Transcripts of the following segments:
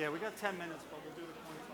Yeah, we got 10 minutes, but we'll do the 25.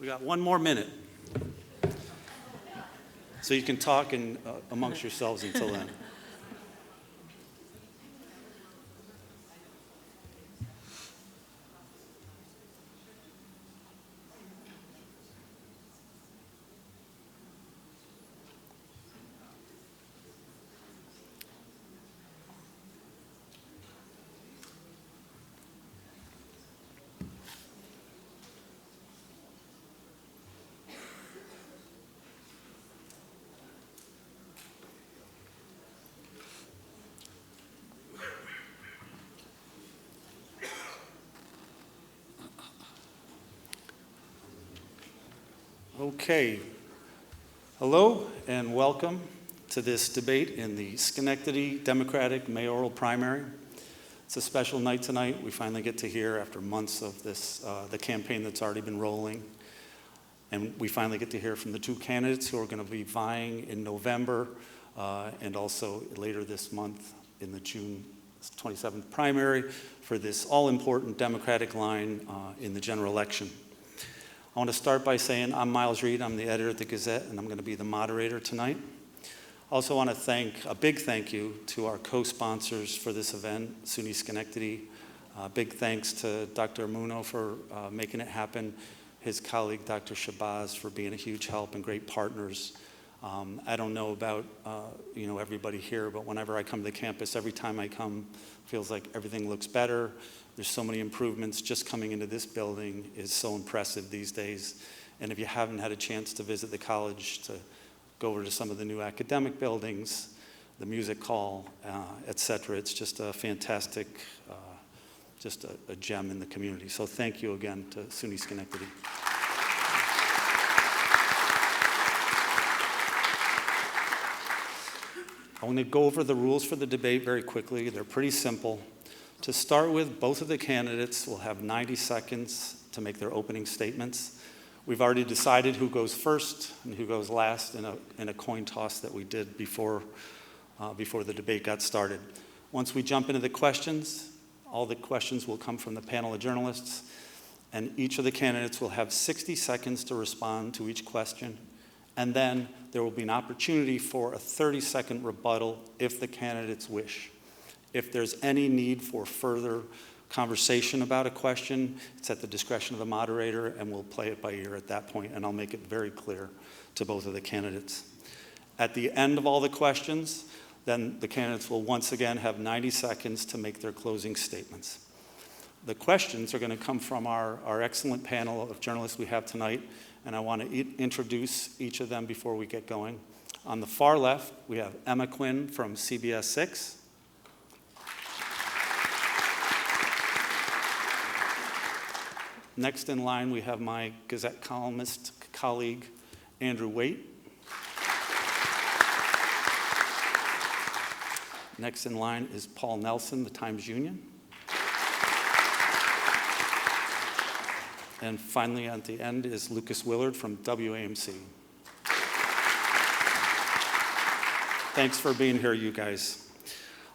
We got one more minute. So you can talk amongst yourselves until then. Okay. Hello and welcome to this debate in the Schenectady Democratic mayoral primary. It's a special night tonight. We finally get to hear, after months of this, the campaign that's already been rolling. And we finally get to hear from the two candidates who are going to be vying in November and also later this month in the June 27th primary for this all-important Democratic line in the general election. I want to start by saying I'm Miles Reed. I'm the editor at the Gazette, and I'm going to be the moderator tonight. I also want to thank a big thank you to our co-sponsors for this event, SUNY Schenectady. Big thanks to Dr. Muno for making it happen, his colleague, Dr. Shabazz, for being a huge help and great partners. I don't know about everybody here, but whenever I come to the campus, every time I come, feels like everything looks better. There's so many improvements. Just coming into this building is so impressive these days. And if you haven't had a chance to visit the college, to go over to some of the new academic buildings, the music hall, et cetera, it's just a fantastic, just a gem in the community. So thank you again to SUNY Schenectady. I want to go over the rules for the debate very quickly. They're pretty simple. To start with, both of the candidates will have 90 seconds to make their opening statements. We've already decided who goes first and who goes last in a coin toss that we did before the debate got started. Once we jump into the questions, all the questions will come from the panel of journalists, and each of the candidates will have 60 seconds to respond to each question, and then there will be an opportunity for a 30-second rebuttal if the candidates wish. If there's any need for further conversation about a question, it's at the discretion of the moderator, and we'll play it by ear at that point, and I'll make it very clear to both of the candidates. At the end of all the questions, then the candidates will once again have 90 seconds to make their closing statements. The questions are going to come from our excellent panel of journalists we have tonight, and I want to introduce each of them before we get going. On the far left, we have Emma Quinn from CBS 6. Next in line, we have my Gazette columnist colleague, Andrew Waite. Next in line is Paul Nelson, the Times-Union. And finally, at the end, is Lucas Willard from WAMC. Thanks for being here, you guys.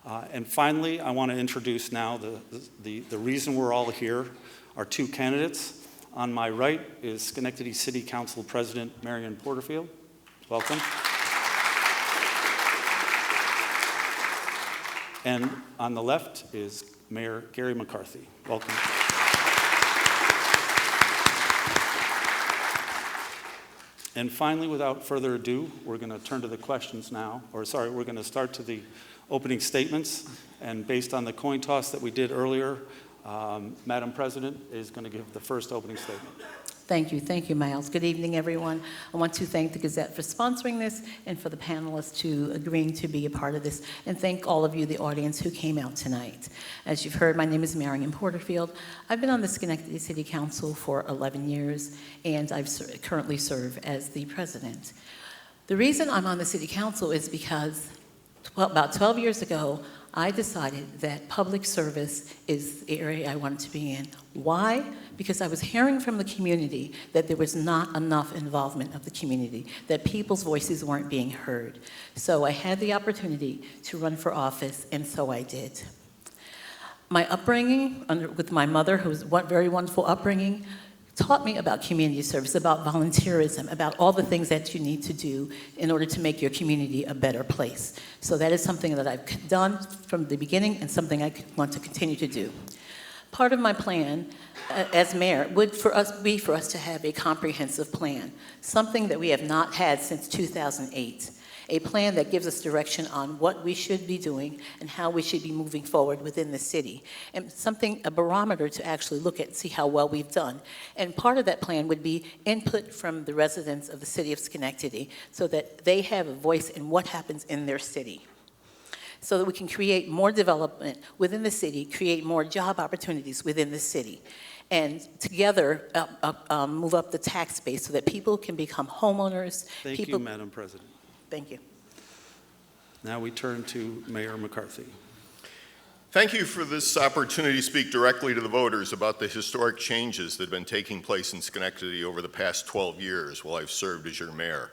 And finally, I want to introduce now the reason we're all here. Our two candidates. On my right is Schenectady City Council President Marion Porterfield. Welcome. And on the left is Mayor Gary McCarthy. Welcome. And finally, without further ado, we're going to turn to the questions now. We're going to start to the opening statements. And based on the coin toss that we did earlier, Madam President is going to give the first opening statement. Thank you, Miles. Good evening, everyone. I want to thank the Gazette for sponsoring this and for the panelists to agreeing to be a part of this, and thank all of you, the audience, who came out tonight. As you've heard, my name is Marion Porterfield. I've been on the Schenectady City Council for 11 years, and I currently serve as the president. The reason I'm on the City Council is because about 12 years ago, I decided that public service is the area I wanted to be in. Why? Because I was hearing from the community that there was not enough involvement of the community, that people's voices weren't being heard. So I had the opportunity to run for office, and so I did. My upbringing with my mother, who was a very wonderful upbringing, taught me about community service, about volunteerism, about all the things that you need to do in order to make your community a better place. So that is something that I've done from the beginning and something I want to continue to do. Part of my plan as mayor would be for us to have a comprehensive plan, something that we have not had since 2008. A plan that gives us direction on what we should be doing and how we should be moving forward within the city. And a barometer to actually look at and see how well we've done. And part of that plan would be input from the residents of the city of Schenectady so that they have a voice in what happens in their city. So that we can create more development within the city, create more job opportunities within the city. And together, move up the tax base so that people can become homeowners. Thank you, Madam President. Thank you. Now we turn to Mayor McCarthy. Thank you for this opportunity to speak directly to the voters about the historic changes that have been taking place in Schenectady over the past 12 years while I've served as your mayor.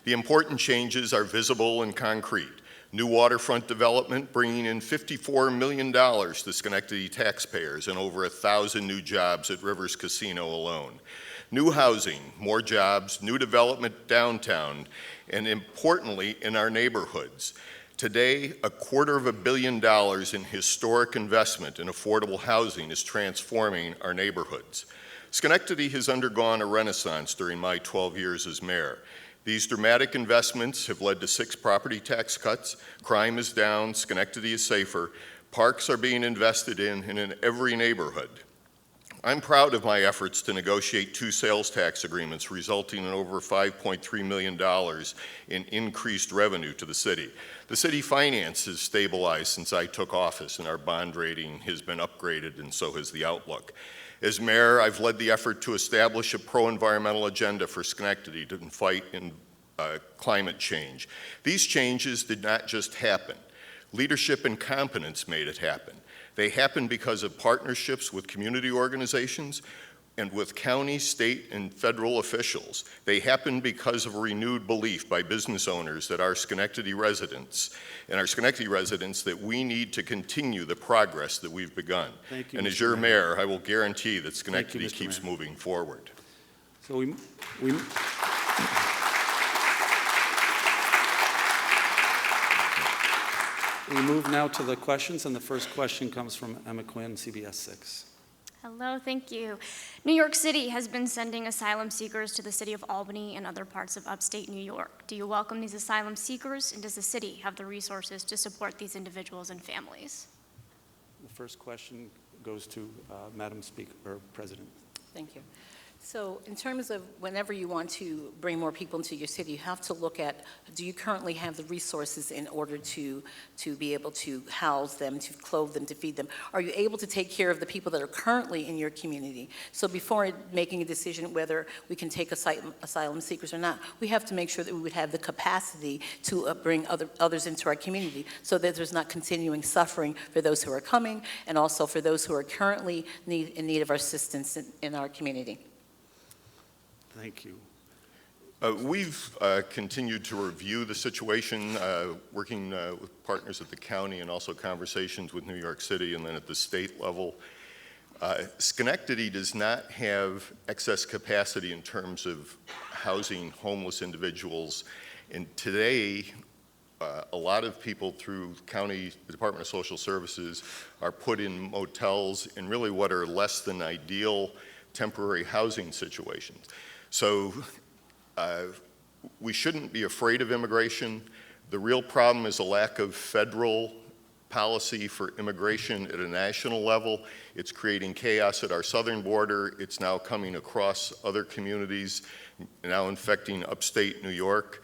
The important changes are visible and concrete. New waterfront development bringing in $54 million to Schenectady taxpayers and over 1,000 new jobs at Rivers Casino alone. New housing, more jobs, new development downtown, and importantly, in our neighborhoods. Today, $250 million in historic investment in affordable housing is transforming our neighborhoods. Schenectady has undergone a renaissance during my 12 years as mayor. These dramatic investments have led to 6 property tax cuts, crime is down, Schenectady is safer, parks are being invested in and in every neighborhood. I'm proud of my efforts to negotiate 2 sales tax agreements resulting in over $5.3 million in increased revenue to the city. The city finance has stabilized since I took office and our bond rating has been upgraded and so has the outlook. As mayor, I've led the effort to establish a pro-environmental agenda for Schenectady to fight climate change. These changes did not just happen. Leadership and competence made it happen. They happened because of partnerships with community organizations and with county, state, and federal officials. They happened because of a renewed belief by business owners that our Schenectady residents that we need to continue the progress that we've begun. Thank you, and Mr. as your Mayor. mayor, I will guarantee that Schenectady Mr. keeps Mayor. moving forward. So we move now to the questions, and the first question comes from Emma Quinn, CBS 6. Hello, thank you. New York City has been sending asylum seekers to the city of Albany and other parts of upstate New York. Do you welcome these asylum seekers, and does the city have the resources to support these individuals and families? The first question goes to Madam Speaker, or President. Thank you. So in terms of whenever you want to bring more people into your city, you have to look at, do you currently have the resources in order to be able to house them, to clothe them, to feed them? Are you able to take care of the people that are currently in your community? So before making a decision whether we can take asylum seekers or not, we have to make sure that we would have the capacity to bring others into our community so that there's not continuing suffering for those who are coming and also for those who are currently in need of our assistance in our community. Thank you. We've continued to review the situation, working with partners at the county and also conversations with New York City and then at the state level. Schenectady does not have excess capacity in terms of housing homeless individuals. And today, a lot of people through the Department of Social Services are put in motels in really what are less than ideal temporary housing situations. So we shouldn't be afraid of immigration. The real problem is a lack of federal policy for immigration at a national level. It's creating chaos at our southern border. It's now coming across other communities, now infecting upstate New York.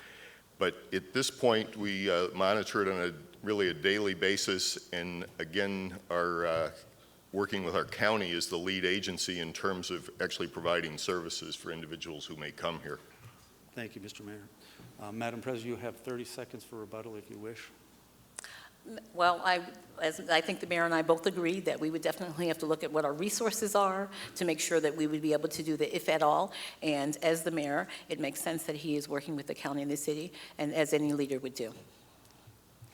But at this point, we monitor it on really a daily basis, and again, are working with our county as the lead agency in terms of actually providing services for individuals who may come here. Thank you, Mr. Mayor. Madam President, you have 30 seconds for rebuttal if you wish. Well, I think the mayor and I both agreed that we would definitely have to look at what our resources are to make sure that we would be able to do the if at all. And as the mayor, it makes sense that he is working with the county and the city, and as any leader would do.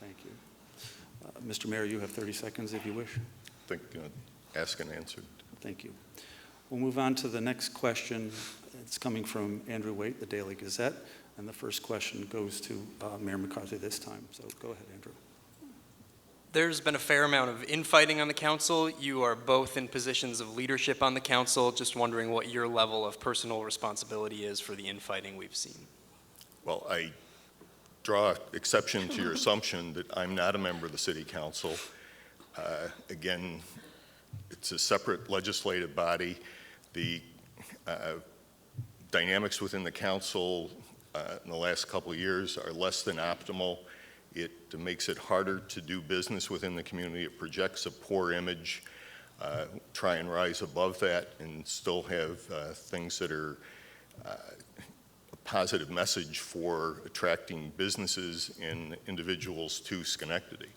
Thank you. Mr. Mayor, you have 30 seconds if you wish. I think asked and answered. Thank you. We'll move on to the next question. It's coming from Andrew Waite, the Daily Gazette, and the first question goes to Mayor McCarthy this time. So go ahead, Andrew. There's been a fair amount of infighting on the council. You are both in positions of leadership on the council. Just wondering what your level of personal responsibility is for the infighting we've seen. Well, I draw exception to your assumption that I'm not a member of the city council. Again, it's a separate legislative body. The dynamics within the council in the last couple of years are less than optimal. It makes it harder to do business within the community. It projects a poor image. Try and rise above that and still have things that are a positive message for attracting businesses and individuals to Schenectady.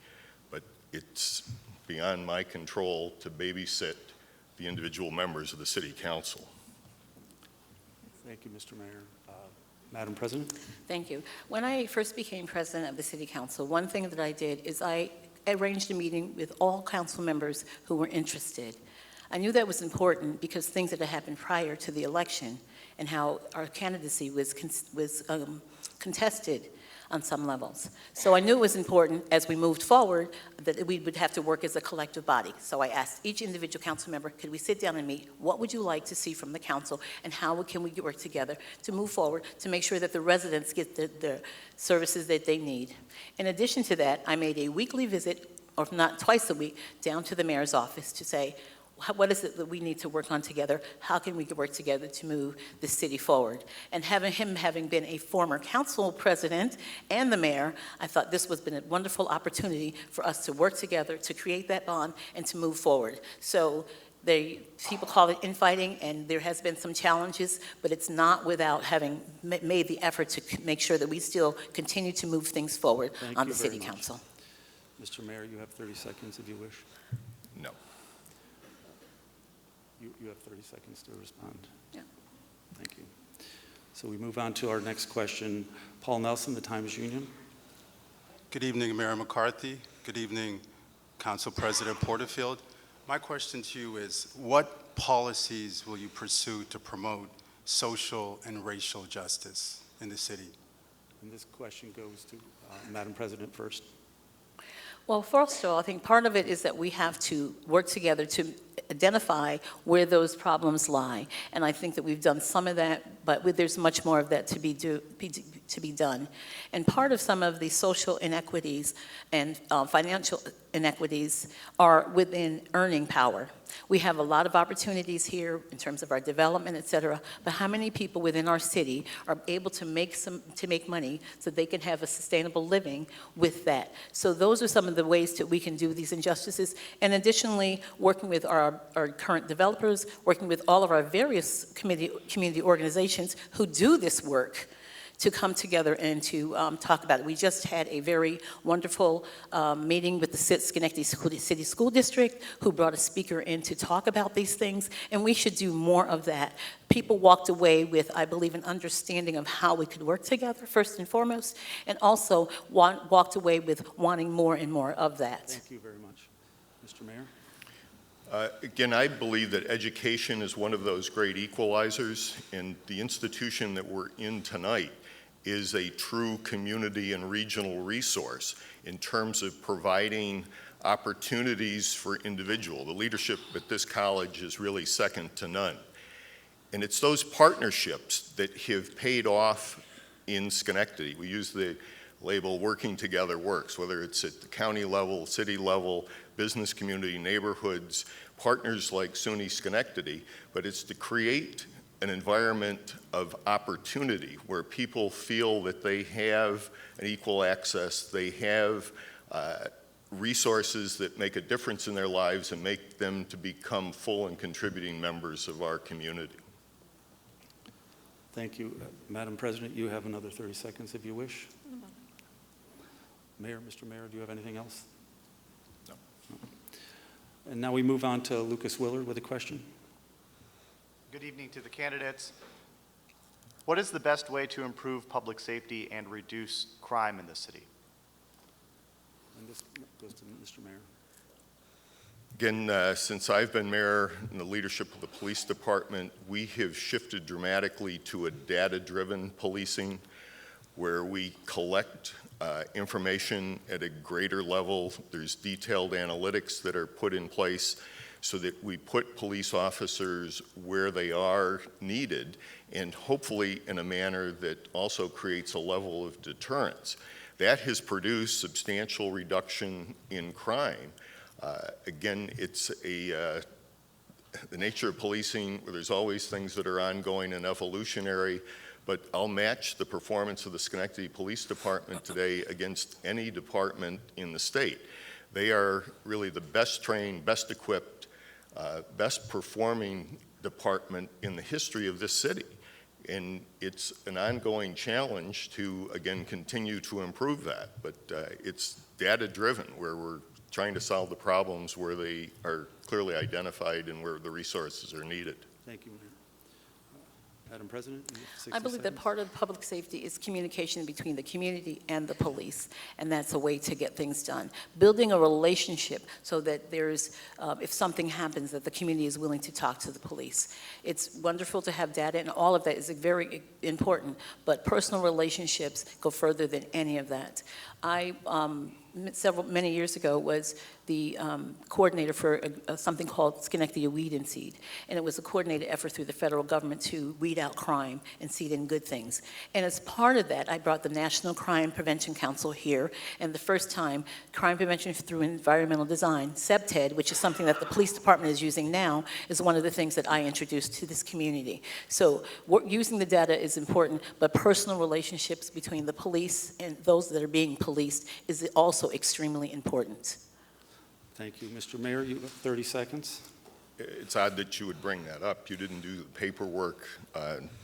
But it's beyond my control to babysit the individual members of the city council. Thank you, Mr. Mayor. Madam President? Thank you. When I first became president of the City Council, one thing that I did is I arranged a meeting with all council members who were interested. I knew that was important because things that had happened prior to the election and how our candidacy was contested on some levels. So I knew it was important as we moved forward that we would have to work as a collective body. So I asked each individual council member, could we sit down and meet? What would you like to see from the council, and how can we work together to move forward to make sure that the residents get the services that they need? In addition to that, I made a weekly visit, or if not twice a week, down to the mayor's office to say, what is it that we need to work on together? How can we work together to move the city forward? And having been a former council president and the mayor, I thought this was been a wonderful opportunity for us to work together to create that bond and to move forward. So people call it infighting, and there has been some challenges, but it's not without having made the effort to make sure that we still continue to move things forward on the city council. Mr. Mayor, you have 30 seconds if you wish. No. You have 30 seconds to respond. Yeah. Thank you. So we move on to our next question. Paul Nelson, the Times-Union. Good evening, Mayor McCarthy. Good evening, Council President Porterfield. My question to you is, what policies will you pursue to promote social and racial justice in the city? And this question goes to Madam President first. Well, first of all, I think part of it is that we have to work together to identify where those problems lie. And I think that we've done some of that, but there's much more of that to be done. And part of some of the social inequities and financial inequities are within earning power. We have a lot of opportunities here in terms of our development, et cetera, but how many people within our city are able to make money so they can have a sustainable living with that? So those are some of the ways that we can do these injustices. And additionally, working with our current developers, working with all of our various community organizations who do this work to come together and to talk about it. We just had a very wonderful meeting with the Schenectady City School District, who brought a speaker in to talk about these things, and we should do more of that. People walked away with, I believe, an understanding of how we could work together, first and foremost, and also walked away with wanting more and more of that. Thank you very much. Mr. Mayor? Again, I believe that education is one of those great equalizers, and the institution that we're in tonight is a true community and regional resource in terms of providing opportunities for individual. The leadership at this college is really second to none. And it's those partnerships that have paid off in Schenectady. We use the label working together works, whether it's at the county level, city level, business community, neighborhoods, partners like SUNY Schenectady, but it's to create an environment of opportunity where people feel that they have an equal access, they have resources that make a difference in their lives and make them to become full and contributing members of our community. Thank you. Madam President, you have another 30 seconds if you wish. Mayor, Mr. Mayor, do you have anything else? No. And now we move on to Lucas Willard with a question. Good evening to the candidates. What is the best way to improve public safety and reduce crime in the city? And this goes to Mr. Mayor. Again, since I've been mayor in the leadership of the police department, we have shifted dramatically to a data-driven policing where we collect information at a greater level. There's detailed analytics that are put in place so that we put police officers where they are needed, and hopefully in a manner that also creates a level of deterrence. That has produced substantial reduction in crime. Again, it's the nature of policing, where there's always things that are ongoing and evolutionary, but I'll match the performance of the Schenectady Police Department today against any department in the state. They are really the best trained, best equipped, best performing department in the history of this city. And it's an ongoing challenge to, again, continue to improve that. But it's data-driven, where we're trying to solve the problems where they are clearly identified and where the resources are needed. Thank you, Mayor. Madam President, you have 60 I believe that seconds. part of public safety is communication between the community and the police, and that's a way to get things done. Building a relationship so that there's, if something happens, that the community is willing to talk to the police. It's wonderful to have data, and all of that is very important, but personal relationships go further than any of that. I, many years ago, was the coordinator for something called Schenectady Weed and Seed, and it was a coordinated effort through the federal government to weed out crime and seed in good things. And as part of that, I brought the National Crime Prevention Council here, and the first time, crime prevention through environmental design, CEPTED, which is something that the police department is using now, is one of the things that I introduced to this community. So using the data is important, but personal relationships between the police and those that are being policed is also extremely important. Thank you. Mr. Mayor, you have 30 seconds. It's odd that you would bring that up. You didn't do the paperwork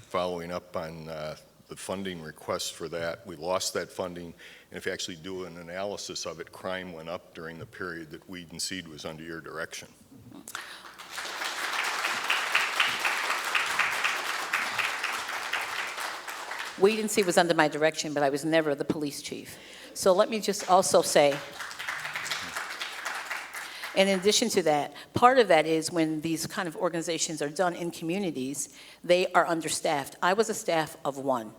following up on the funding request for that. We lost that funding, and if you actually do an analysis of it, crime went up during the period that Weed and Seed was under your direction. Weed and Seed was under my direction, but I was never the police chief. So let me just also say, and in addition to that, part of that is when these kind of organizations are done in communities, they are understaffed. I was a staff of one,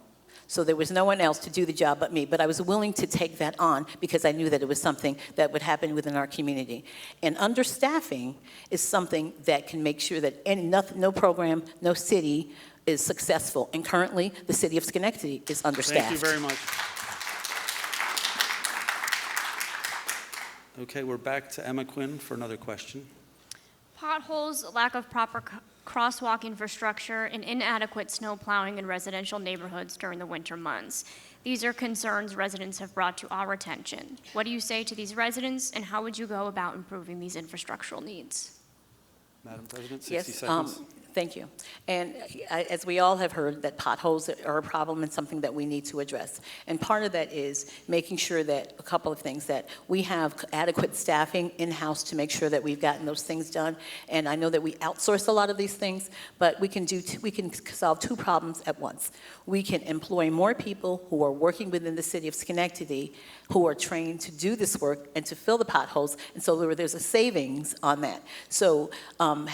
so there was no one else to do the job but me, but I was willing to take that on because I knew that it was something that would happen within our community. And understaffing is something that can make sure that no program, no city is successful, and currently the city of Schenectady is understaffed. Thank you very much. Okay, we're back to Emma Quinn for another question. Potholes, lack of proper crosswalk infrastructure, and inadequate snow plowing in residential neighborhoods during the winter months. These are concerns residents have brought to our attention. What do you say to these residents, and how would you go about improving these infrastructural needs? Madam President, 60 Yes, seconds. thank you. And as we all have heard, that potholes are a problem and something that we need to address. And part of that is making sure that, a couple of things, that we have adequate staffing in-house to make sure that we've gotten those things done. And I know that we outsource a lot of these things, but we can solve two problems at once. We can employ more people who are working within the city of Schenectady who are trained to do this work and to fill the potholes, and so there's a savings on that. So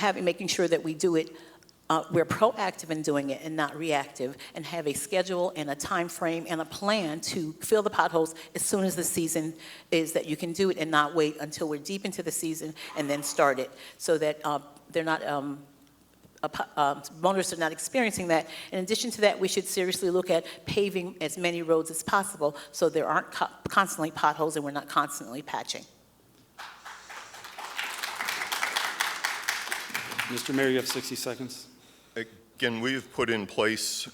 making sure that we do it, we're proactive in doing it and not reactive, and have a schedule and a time frame and a plan to fill the potholes as soon as the season is, that you can do it and not wait until we're deep into the season and then start it, so that they're not motorists are not experiencing that. In addition to that, we should seriously look at paving as many roads as possible so there aren't constantly potholes and we're not constantly patching. Mr. Mayor, you have 60 seconds. Again, we've put in place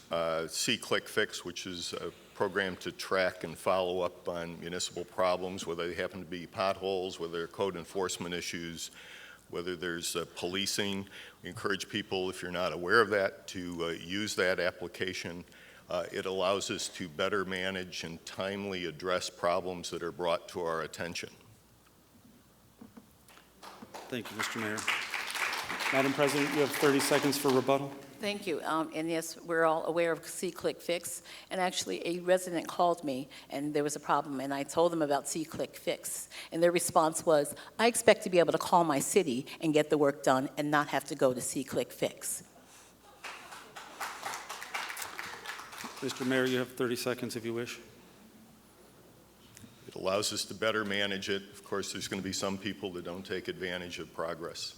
See, Click, Fix, which is a program to track and follow up on municipal problems, whether they happen to be potholes, whether they're code enforcement issues, whether there's policing. We encourage people, if you're not aware of that, to use that application. It allows us to better manage and timely address problems that are brought to our attention. Thank you, Mr. Mayor. Madam President, you have 30 seconds for rebuttal. Thank you. And yes, we're all aware of See, Click, Fix. And actually, a resident called me, and there was a problem, and I told them about See, Click, Fix. And their response was, I expect to be able to call my city and get the work done and not have to go to See, Click, Fix. Mr. Mayor, you have 30 seconds if you wish. It allows us to better manage it. Of course, there's going to be some people that don't take advantage of progress.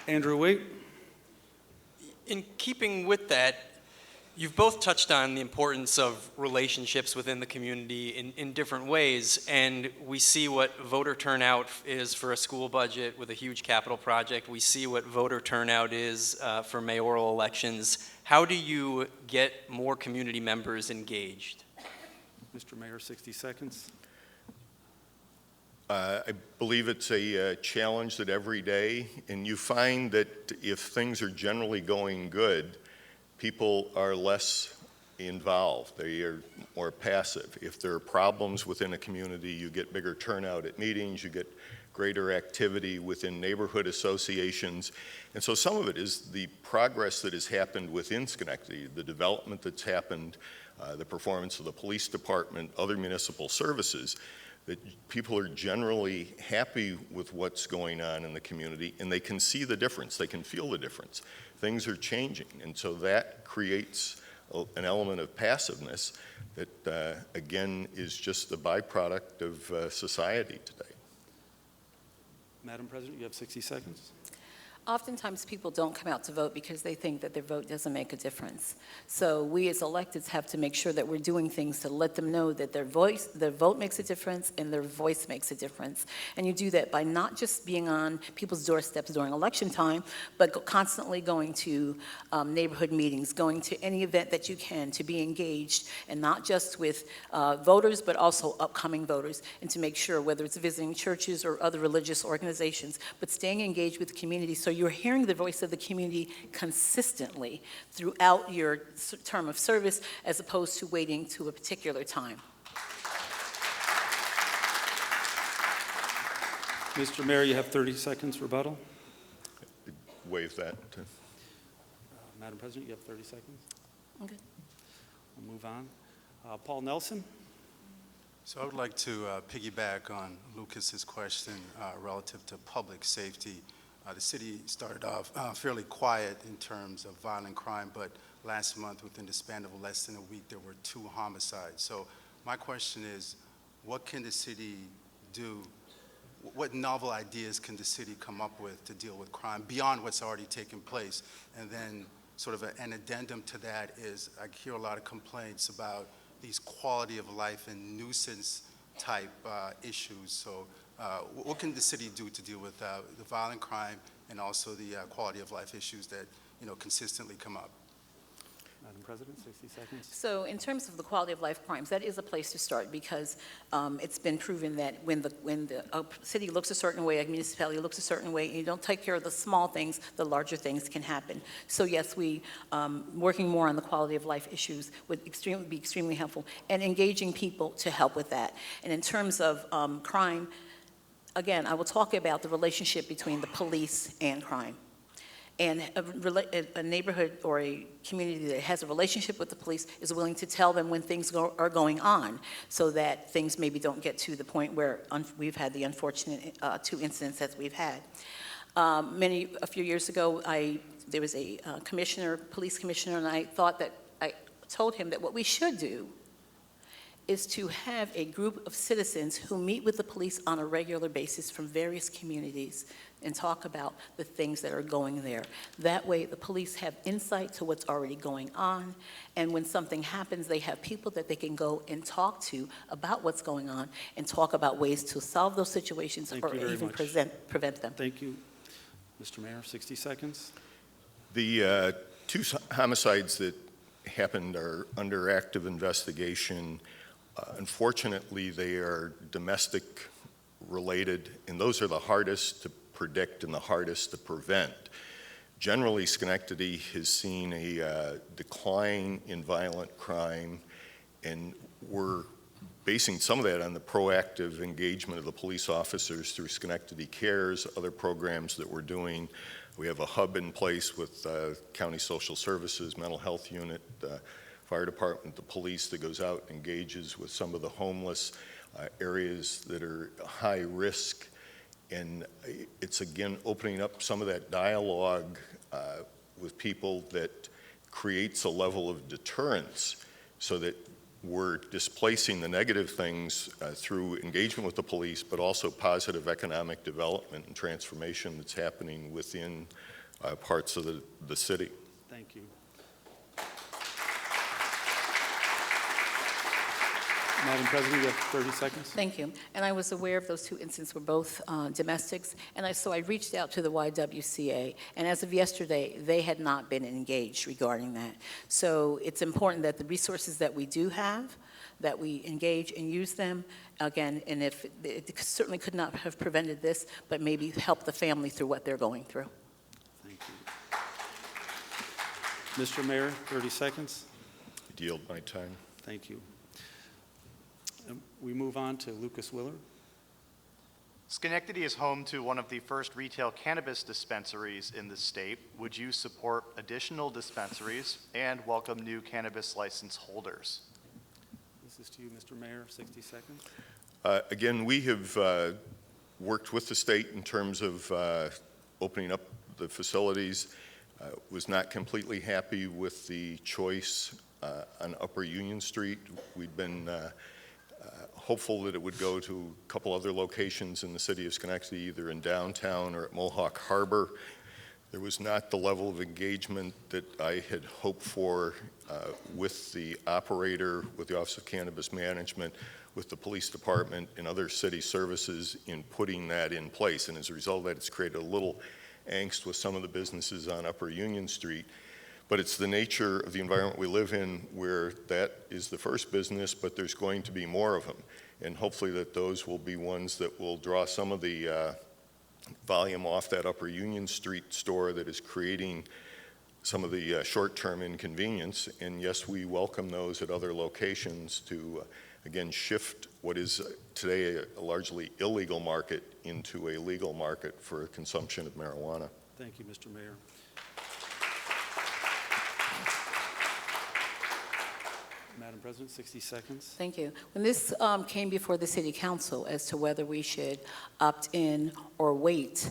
Andrew Waite. In keeping with that, you've both touched on the importance of relationships within the community in different ways, and we see what voter turnout is for a school budget with a huge capital project. We see what voter turnout is for mayoral elections. How do you get more community members engaged? Mr. Mayor, 60 seconds. I believe it's a challenge that every day, and you find that if things are generally going good, people are less involved. They are more passive. If there are problems within a community, you get bigger turnout at meetings, you get greater activity within neighborhood associations. And so some of it is the progress that has happened within Schenectady, the development that's happened, the performance of the police department, other municipal services, that people are generally happy with what's going on in the community, and they can see the difference, they can feel the difference. Things are changing, and so that creates an element of passiveness that, again, is just the byproduct of society today. Madam President, you have 60 seconds. Oftentimes, people don't come out to vote because they think that their vote doesn't make a difference. So we as electeds have to make sure that we're doing things to let them know that their vote makes a difference and their voice makes a difference. And you do that by not just being on people's doorsteps during election time, but constantly going to neighborhood meetings, going to any event that you can to be engaged, and not just with voters, but also upcoming voters, and to make sure, whether it's visiting churches or other religious organizations, but staying engaged with the community so you're hearing the voice of the community consistently throughout your term of service, as opposed to waiting to a particular time. Mr. Mayor, you have 30 seconds rebuttal. Waive that. Madam President, you have 30 seconds. Okay. We'll move on. Paul Nelson. So I would like to piggyback on Lucas's question relative to public safety. The city started off fairly quiet in terms of violent crime, but last month, within the span of less than a week, there were 2 homicides. So my question is, what can the city do? What novel ideas can the city come up with to deal with crime beyond what's already taken place? And then sort of an addendum to that is, I hear a lot of complaints about these quality of life and nuisance type issues. So what can the city do to deal with the violent crime and also the quality of life issues that consistently come up? Madam President, 60 seconds. So in terms of the quality of life crimes, that is a place to start, because it's been proven that when the city looks a certain way, a municipality looks a certain way, and you don't take care of the small things, the larger things can happen. So yes, we working more on the quality of life issues would be extremely helpful, and engaging people to help with that. And in terms of crime, again, I will talk about the relationship between the police and crime. And a neighborhood or a community that has a relationship with the police is willing to tell them when things are going on, so that things maybe don't get to the point where we've had the unfortunate 2 incidents that we've had. A few years ago, there was a police commissioner, and I told him that what we should do is to have a group of citizens who meet with the police on a regular basis from various communities and talk about the things that are going there. That way, the police have insight to what's already going on, and when something happens, they have people that they can go and talk to about what's going on and talk about ways to solve those situations or even prevent them. Thank you. Mr. Mayor, 60 seconds. The 2 homicides that happened are under active investigation. Unfortunately, they are domestic related, and those are the hardest to predict and the hardest to prevent. Generally, Schenectady has seen a decline in violent crime, and we're basing some of that on the proactive engagement of the police officers through Schenectady Cares, other programs that we're doing. We have a hub in place with County Social Services, Mental Health Unit, Fire Department, the police that goes out and engages with some of the homeless areas that are high risk. And it's again opening up some of that dialogue with people that creates a level of deterrence so that we're displacing the negative things through engagement with the police, but also positive economic development and transformation that's happening within parts of the city. Thank you. Madam President, you have 30 seconds. Thank you. And I was aware of those two incidents were both domestics, and so I reached out to the YWCA, and as of yesterday, they had not been engaged regarding that. So it's important that the resources that we do have, that we engage and use them, again, and if it certainly could not have prevented this, but maybe help the family through what they're going through. Thank you. Mr. Mayor, 30 seconds. I yield my time. Thank you. We move on to Lucas Willard. Schenectady is home to one of the first retail cannabis dispensaries in the state. Would you support additional dispensaries and welcome new cannabis license holders? This is to you, Mr. Mayor, 60 seconds. Again, we have worked with the state in terms of opening up the facilities. Was not completely happy with the choice on Upper Union Street. We'd been hopeful that it would go to a couple other locations in the city of Schenectady, either in downtown or at Mohawk Harbor. There was not the level of engagement that I had hoped for with the operator, with the Office of Cannabis Management, with the police department and other city services in putting that in place. And as a result of that, it's created a little angst with some of the businesses on Upper Union Street. But it's the nature of the environment we live in where that is the first business, but there's going to be more of them. And hopefully that those will be ones that will draw some of the volume off that Upper Union Street store that is creating some of the short-term inconvenience. And yes, we welcome those at other locations to, again, shift what is today a largely illegal market into a legal market for consumption of marijuana. Thank you, Mr. Mayor. Madam President, 60 seconds. Thank you. When this came before the City Council as to whether we should opt in or wait,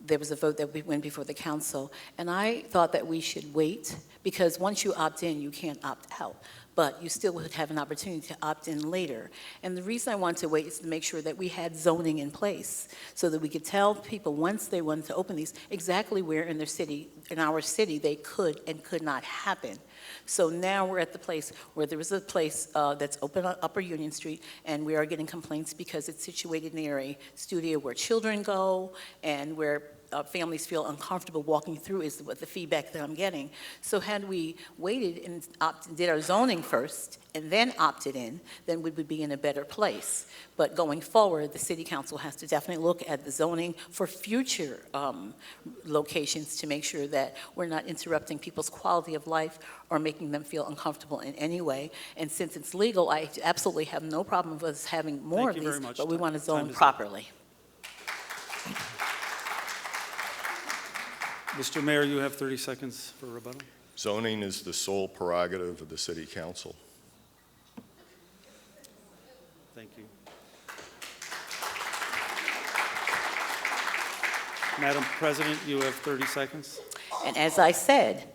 there was a vote that went before the council, and I thought that we should wait because once you opt in, you can't opt out. But you still would have an opportunity to opt in later. And the reason I wanted to wait is to make sure that we had zoning in place so that we could tell people once they wanted to open these exactly where in their city, in our city, they could and could not happen. So now we're at the place where there is a place that's open on Upper Union Street, and we are getting complaints because it's situated near a studio where children go and where families feel uncomfortable walking through is what the feedback that I'm getting. So had we waited and did our zoning first and then opted in, then we would be in a better place. But going forward, the City Council has to definitely look at the zoning for future locations to make sure that we're not interrupting people's quality of life or making them feel uncomfortable in any way. And since it's legal, I absolutely have no problem with us having more of these, but we want to zone properly. Mr. Mayor, you have 30 seconds for rebuttal. Zoning is the sole prerogative of the City Council. Thank you. Madam President, you have 30 seconds. And as I said,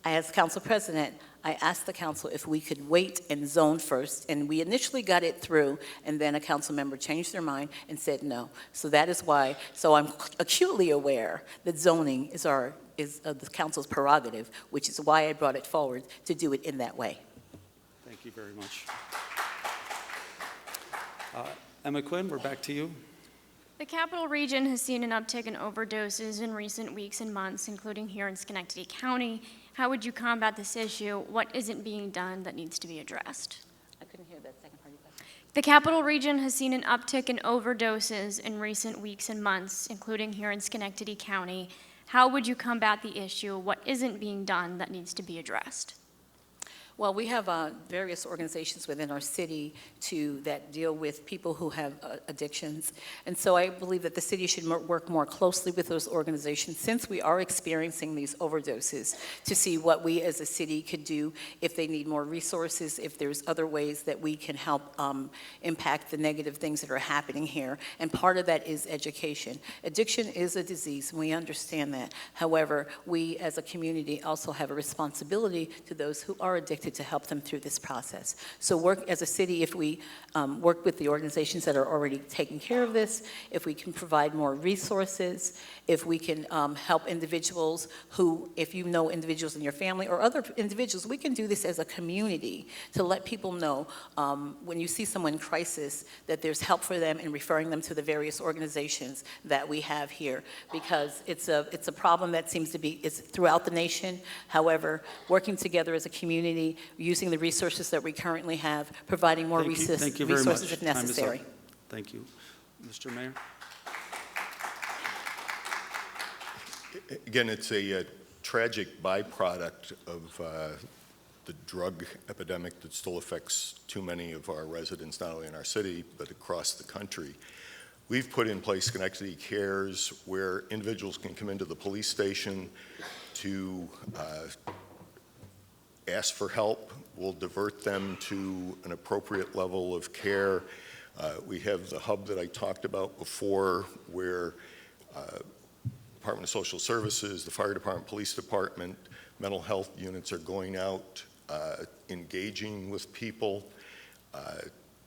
as Council President, I asked the council if we could wait and zone first, and we initially got it through, and then a council member changed their mind and said no. So that is why, so I'm acutely aware that zoning is the council's prerogative, which is why I brought it forward to do it in that way. Thank you very much. Emma Quinn, we're back to you. The Capital Region has seen an uptick in overdoses in recent weeks and months, including here in Schenectady County. How would you combat this issue? What isn't being done that needs to be addressed? I couldn't hear that second part of that. The Capital Region has seen an uptick in overdoses in recent weeks and months, including here in Schenectady County. How would you combat the issue? What isn't being done that needs to be addressed? Well, we have various organizations within our city that deal with people who have addictions. And so I believe that the city should work more closely with those organizations since we are experiencing these overdoses to see what we as a city could do if they need more resources, if there's other ways that we can help impact the negative things that are happening here. And part of that is education. Addiction is a disease, and we understand that. However, we as a community also have a responsibility to those who are addicted to help them through this process. So work as a city, if we work with the organizations that are already taking care of this, if we can provide more resources, if we can help individuals who, if you know individuals in your family or other individuals, we can do this as a community to let people know when you see someone in crisis that there's help for them and referring them to the various organizations that we have here, because it's a problem that seems to be throughout the nation. However, working together as a community, using the resources that we currently have, providing more Thank you very resources much. if Time is up. necessary. Thank you. Mr. Mayor? Again, it's a tragic byproduct of the drug epidemic that still affects too many of our residents, not only in our city, but across the country. We've put in place Schenectady Cares, where individuals can come into the police station to ask for help. We'll divert them to an appropriate level of care. We have the hub that I talked about before, where Department of Social Services, the Fire Department, Police Department, mental health units are going out, engaging with people,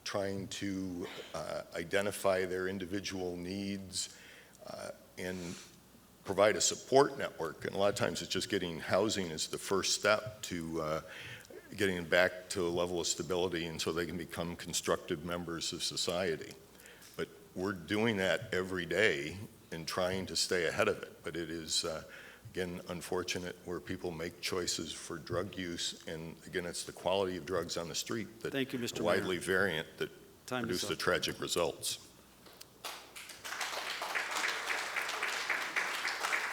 trying to identify their individual needs, and provide a support network. And a lot of times it's just getting housing is the first step to getting them back to a level of stability, and so they can become constructive members of society. But we're doing that every day and trying to stay ahead of it. But it is, again, unfortunate where people make choices for drug use, and again, it's the quality of drugs on the street that Thank you, Mr. Mayor. widely variant that Time is produce up. the tragic results.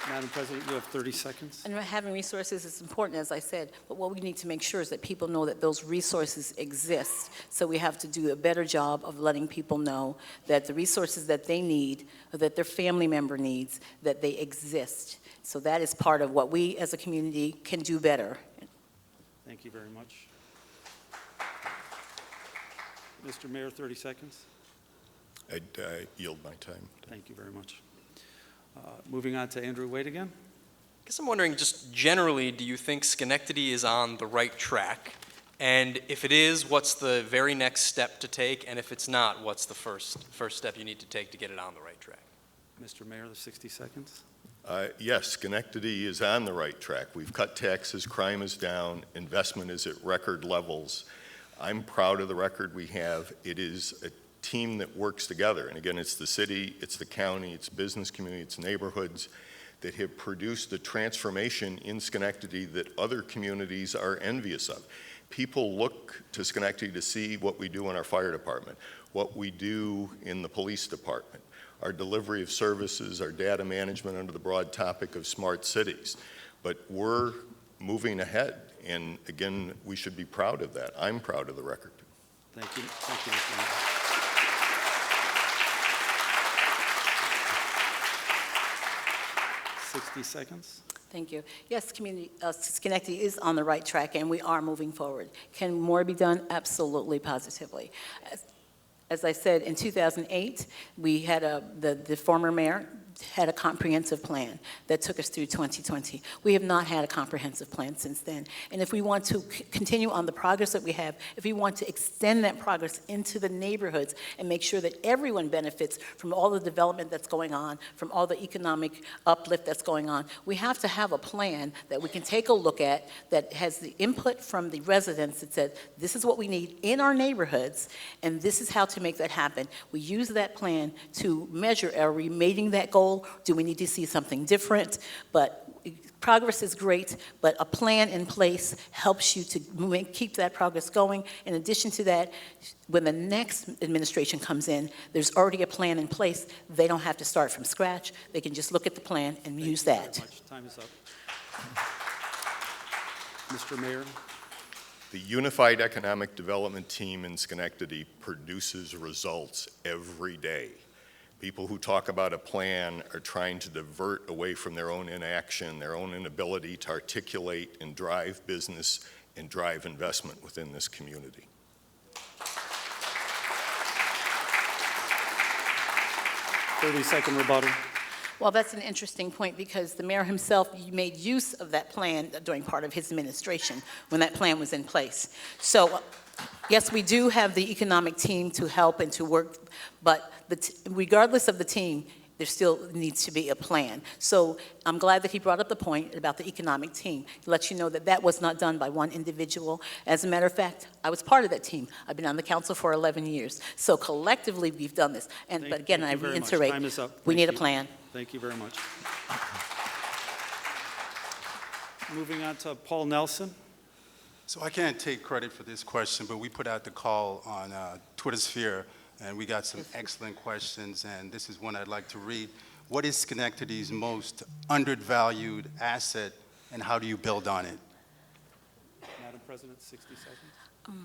Madam President, you have 30 seconds. And having resources is important, as I said, but what we need to make sure is that people know that those resources exist. So we have to do a better job of letting people know that the resources that they need, or that their family member needs, that they exist. So that is part of what we as a community can do better. Thank you very much. Mr. Mayor, 30 seconds. I'd yield my time. Thank you very much. Moving on to Andrew Wade again. I guess I'm wondering, just generally, do you think Schenectady is on the right track? And if it is, what's the very next step to take? And if it's not, what's the first step you need to take to get it on the right track? Mr. Mayor, the 60 seconds. Yes, Schenectady is on the right track. We've cut taxes, crime is down, investment is at record levels. I'm proud of the record we have. It is a team that works together. And again, it's the city, it's the county, it's business community, it's neighborhoods that have produced the transformation in Schenectady that other communities are envious of. People look to Schenectady to see what we do in our fire department, what we do in the police department, our delivery of services, our data management under the broad topic of smart cities. But we're moving ahead, and again, we should be proud of that. I'm proud of the record. Thank you, Mr. Mayor. 60 seconds. Thank you. Yes, Schenectady is on the right track, and we are moving forward. Can more be done? Absolutely, positively. As I said, in 2008, we had the former mayor had a comprehensive plan that took us through 2020. We have not had a comprehensive plan since then. And if we want to continue on the progress that we have, if we want to extend that progress into the neighborhoods and make sure that everyone benefits from all the development that's going on, from all the economic uplift that's going on, we have to have a plan that we can take a look at that has the input from the residents that says, this is what we need in our neighborhoods, and this is how to make that happen. We use that plan to measure, are we meeting that goal? Do we need to see something different? But progress is great, but a plan in place helps you to keep that progress going. In addition to that, when the next administration comes in, there's already a plan in place. They don't have to start from scratch. They can just look at the plan and use that. Thank you very much. Time is up. Mr. Mayor, The Unified Economic Development Team in Schenectady produces results every day. People who talk about a plan are trying to divert away from their own inaction, their own inability to articulate and drive business and drive investment within this community. Thirty-second rebuttal. Well, that's an interesting point because the mayor himself made use of that plan during part of his administration when that plan was in place. So, yes, we do have the economic team to help and to work, but regardless of the team, there still needs to be a plan. So I'm glad that he brought up the point about the economic team. He lets you know that that was not done by one individual. As a matter of fact, I was part of that team. I've been on the council for 11 years. So collectively, we've done this. But again, I reiterate, Time is up. we Thank need a you. plan. Thank you very much. Moving on to Paul Nelson. So I can't take credit for this question, but we put out the call on Twitter sphere, and we got some excellent questions, and this is one I'd like to read. What is Schenectady's most undervalued asset, and how do you build on it? Madam President, 60 seconds.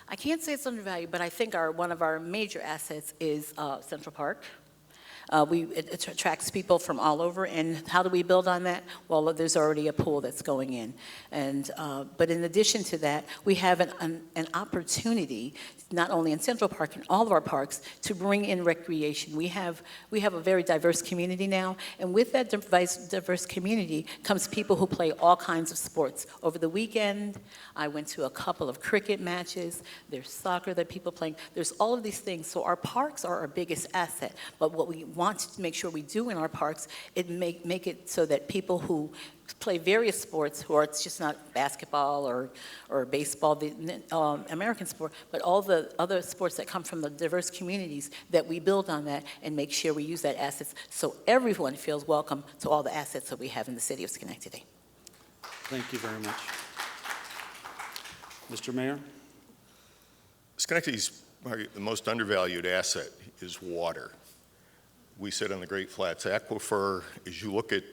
I can't say it's undervalued, but I think one of our major assets is Central Park. It attracts people from all over, and how do we build on that? Well, there's already a pool that's going in. But in addition to that, we have an opportunity, not only in Central Park, in all of our parks, to bring in recreation. We have a very diverse community now, and with that diverse community comes people who play all kinds of sports. Over the weekend, I went to a couple of cricket matches. There's soccer that people playing. There's all of these things. So our parks are our biggest asset, but what we want to make sure we do in our parks is make it so that people who play various sports, who are, it's just not basketball or baseball, the American sport, but all the other sports that come from the diverse communities, that we build on that and make sure we use that assets so everyone feels welcome to all the assets that we have in the city of Schenectady. Thank you very much. Mr. Mayor? Schenectady's probably the most undervalued asset is water. We sit on the Great Flats Aquifer. As you look at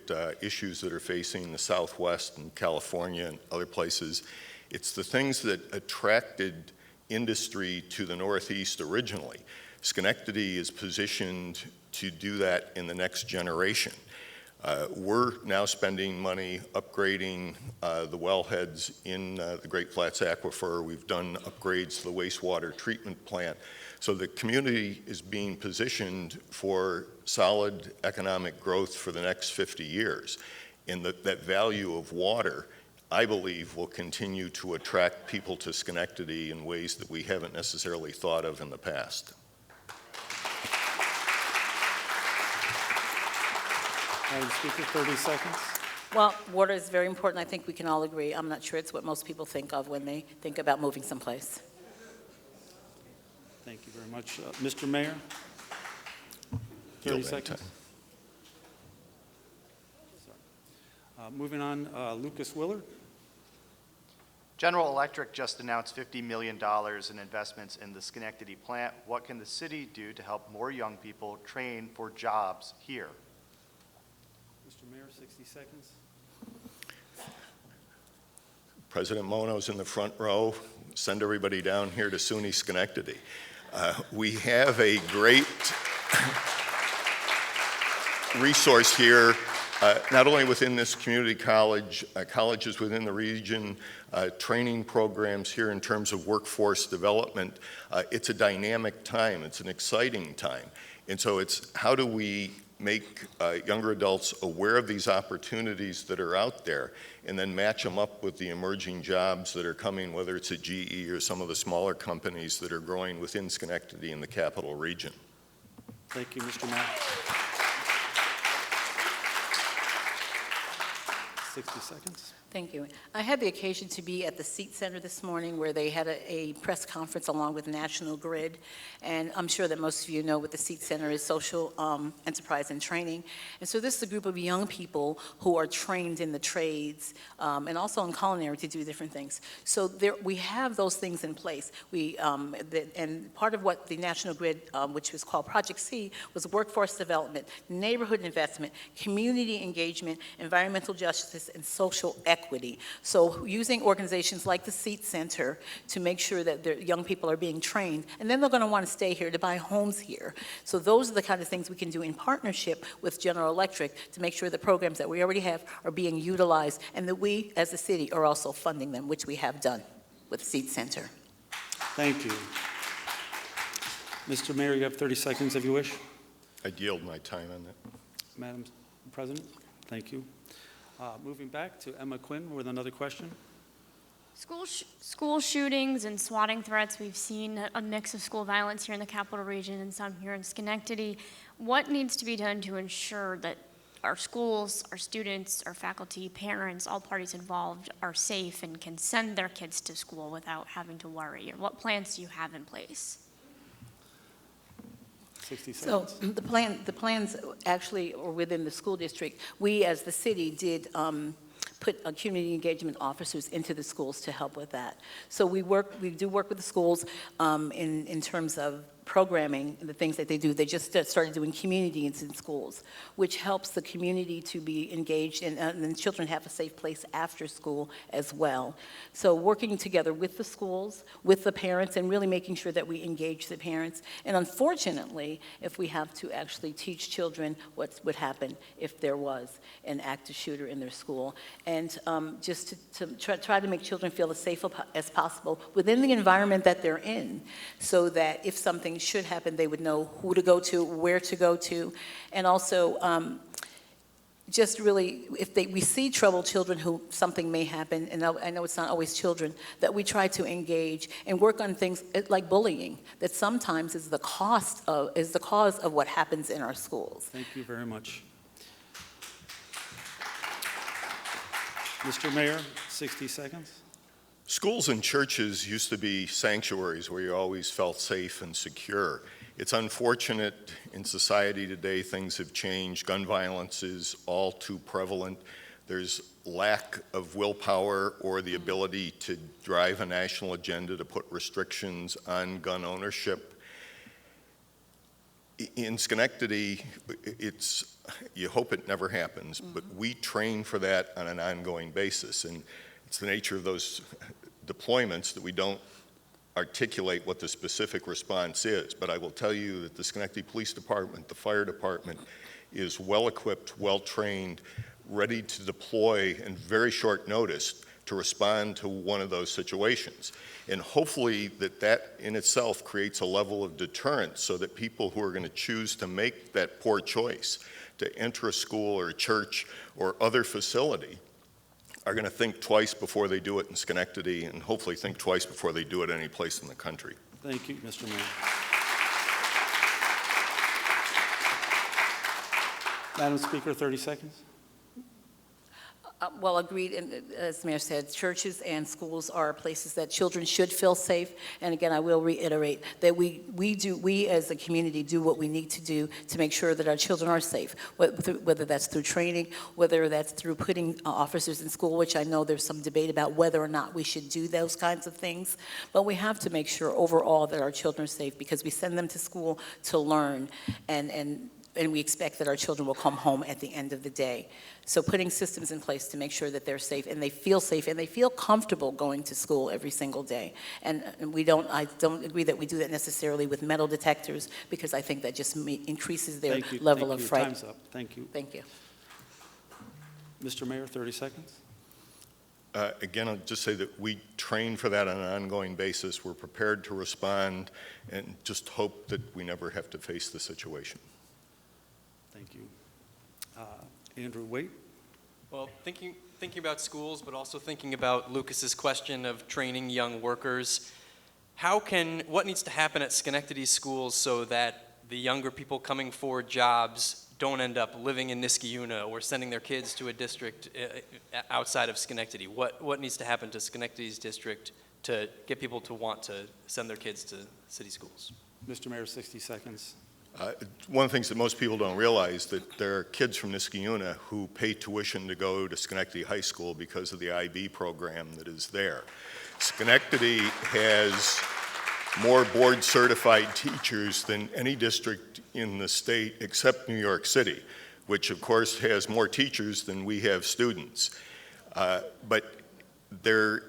issues that are facing the Southwest and California and other places, it's the things that attracted industry to the Northeast originally. Schenectady is positioned to do that in the next generation. We're now spending money upgrading the wellheads in the Great Flats Aquifer. We've done upgrades to the wastewater treatment plant. So the community is being positioned for solid economic growth for the next 50 years. And that value of water, I believe, will continue to attract people to Schenectady in ways that we haven't necessarily thought of in the past. Madam Speaker, 30 seconds. Well, water is very important. I think we can all agree. I'm not sure it's what most people think of when they think about moving someplace. Thank you very much. Mr. Mayor? 30 seconds. Moving on, Lucas Willard. General Electric just announced $50 million in investments in the Schenectady plant. What can the city do to help more young people train for jobs here? Mr. Mayor, 60 seconds. President Mono's in the front row. Send everybody down here to SUNY Schenectady. We have a great resource here, not only within this community college, colleges within the region, training programs here in terms of workforce development. It's a dynamic time. It's an exciting time. And so it's how do we make younger adults aware of these opportunities that are out there and then match them up with the emerging jobs that are coming, whether it's at GE or some of the smaller companies that are growing within Schenectady and the capital region. Thank you, Mr. Mayor. 60 seconds. Thank you. I had the occasion to be at the Seat Center this morning where they had a press conference along with National Grid. And I'm sure that most of you know what the Seat Center is, social enterprise and training. And so this is a group of young people who are trained in the trades and also in culinary to do different things. So we have those things in place. And part of what the National Grid, which was called Project C, was workforce development, neighborhood investment, community engagement, environmental justice, and social equity. equity. So using organizations like the Seat Center to make sure that their young people are being trained, and then they're going to want to stay here to buy homes here. So those are the kind of things we can do in partnership with General Electric to make sure the programs that we already have are being utilized, and that we, as a city, are also funding them, which we have done with Seat Center. Thank you. Mr. Mayor, you have 30 seconds if you wish. I'd yield my time on that. Madam President, thank you. Moving back to Emma Quinn with another question. School shootings and swatting threats, we've seen a mix of school violence here in the Capital Region and some here in Schenectady. What needs to be done to ensure that our schools, our students, our faculty, parents, all parties involved are safe and can send their kids to school without having to worry? Or what plans do you have in place? 60 So seconds. the plans actually are within the school district. We, as the city, did put community engagement officers into the schools to help with that. So we do work with the schools in terms of programming, the things that they do. They just started doing communities in schools, which helps the community to be engaged, and then children have a safe place after school as well. So working together with the schools, with the parents, and really making sure that we engage the parents. And unfortunately, if we have to actually teach children what would happen if there was an active shooter in their school. And just to try to make children feel as safe as possible within the environment that they're in, so that if something should happen, they would know who to go to, where to go to, and also just really, if we see troubled children who something may happen, and I know it's not always children, that we try to engage and work on things like bullying, that sometimes is the cause of what happens in our schools. Thank you very much. Mr. Mayor, 60 seconds. Schools and churches used to be sanctuaries where you always felt safe and secure. It's unfortunate in society today things have changed. Gun violence is all too prevalent. There's lack of willpower or the ability to drive a national agenda to put restrictions on gun ownership. In Schenectady, you hope it never happens, but we train for that on an ongoing basis. And it's the nature of those deployments that we don't articulate what the specific response is. But I will tell you that the Schenectady Police Department, the Fire Department, is well-equipped, well-trained, ready to deploy in very short notice to respond to one of those situations. And hopefully that in itself creates a level of deterrence so that people who are going to choose to make that poor choice to enter a school or a church or other facility are going to think twice before they do it in Schenectady, and hopefully think twice before they do it any place in the country. Thank you, Mr. Mayor. Madam Speaker, 30 seconds. Well, agreed, and as the Mayor said, churches and schools are places that children should feel safe. And again, I will reiterate that we as a community do what we need to do to make sure that our children are safe, whether that's through training, whether that's through putting officers in school, which I know there's some debate about whether or not we should do those kinds of things. But we have to make sure overall that our children are safe, because we send them to school to learn, and we expect that our children will come home at the end of the day. So putting systems in place to make sure that they're safe and they feel comfortable going to school every single day. And I don't agree that we do that necessarily with metal detectors, because I think that just increases their level of fright. Time's up. Thank you. Thank you. Mr. Mayor, 30 seconds. Again, I'll just say that we train for that on an ongoing basis. We're prepared to respond and just hope that we never have to face the situation. Thank you. Andrew Waite. Well, thinking about schools, but also thinking about Lucas's question of training young workers, what needs to happen at Schenectady schools so that the younger people coming for jobs don't end up living in Niskayuna or sending their kids to a district outside of Schenectady? What needs to happen to Schenectady's district to get people to want to send their kids to city schools? Mr. Mayor, 60 seconds. One of the things that most people don't realize that there are kids from Niskayuna who pay tuition to go to Schenectady High School because of the IB program that is there. Schenectady has more board-certified teachers than any district in the state except New York City, which of course has more teachers than we have students. But there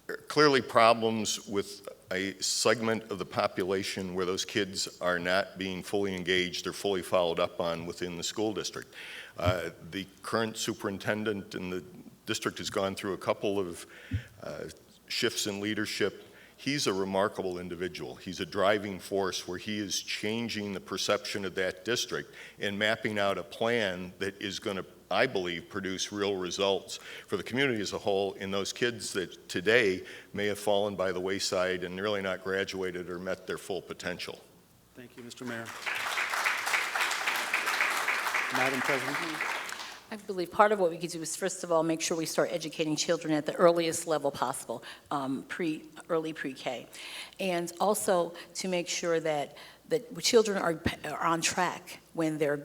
are clearly problems with a segment of the population where those kids are not being fully engaged or fully followed up on within the school district. The current superintendent in the district has gone through a couple of shifts in leadership. He's a remarkable individual. He's a driving force where he is changing the perception of that district and mapping out a plan that is going to, I believe, produce real results for the community as a whole in those kids that today may have fallen by the wayside and really not graduated or met their full potential. Thank you, Mr. Mayor. Madam President. I believe part of what we could do is, first of all, make sure we start educating children at the earliest level possible, early pre-K. And also to make sure that children are on track when they're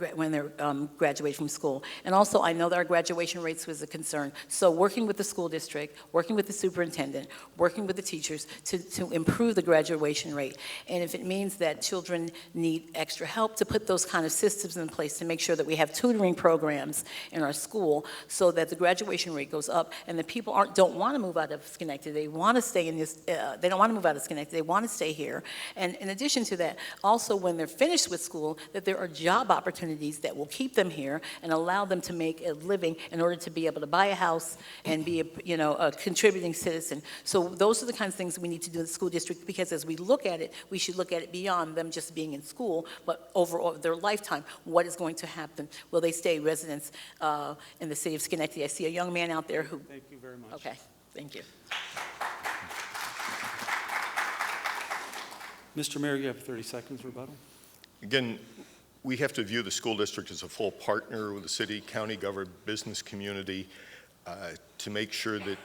graduating from school. And also, I know that our graduation rates was a concern. So working with the school district, working with the superintendent, working with the teachers to improve the graduation rate. And if it means that children need extra help, to put those kind of systems in place to make sure that we have tutoring programs in our school so that the graduation rate goes up and the people don't want to move out of Schenectady. They want to stay in this, they don't want to move out of Schenectady. They want to stay here. And in addition to that, also when they're finished with school, that there are job opportunities that will keep them here and allow them to make a living in order to be able to buy a house and be a contributing citizen. So those are the kinds of things we need to do in the school district, because as we look at it, we should look at it beyond them just being in school, but over their lifetime, what is going to happen? Will they stay residents in the city of Schenectady? I see a young man out there who... Thank you very much. Okay, thank you. Mr. Mayor, you have 30 seconds rebuttal. Again, we have to view the school district as a full partner with the city, county government, business community to make sure that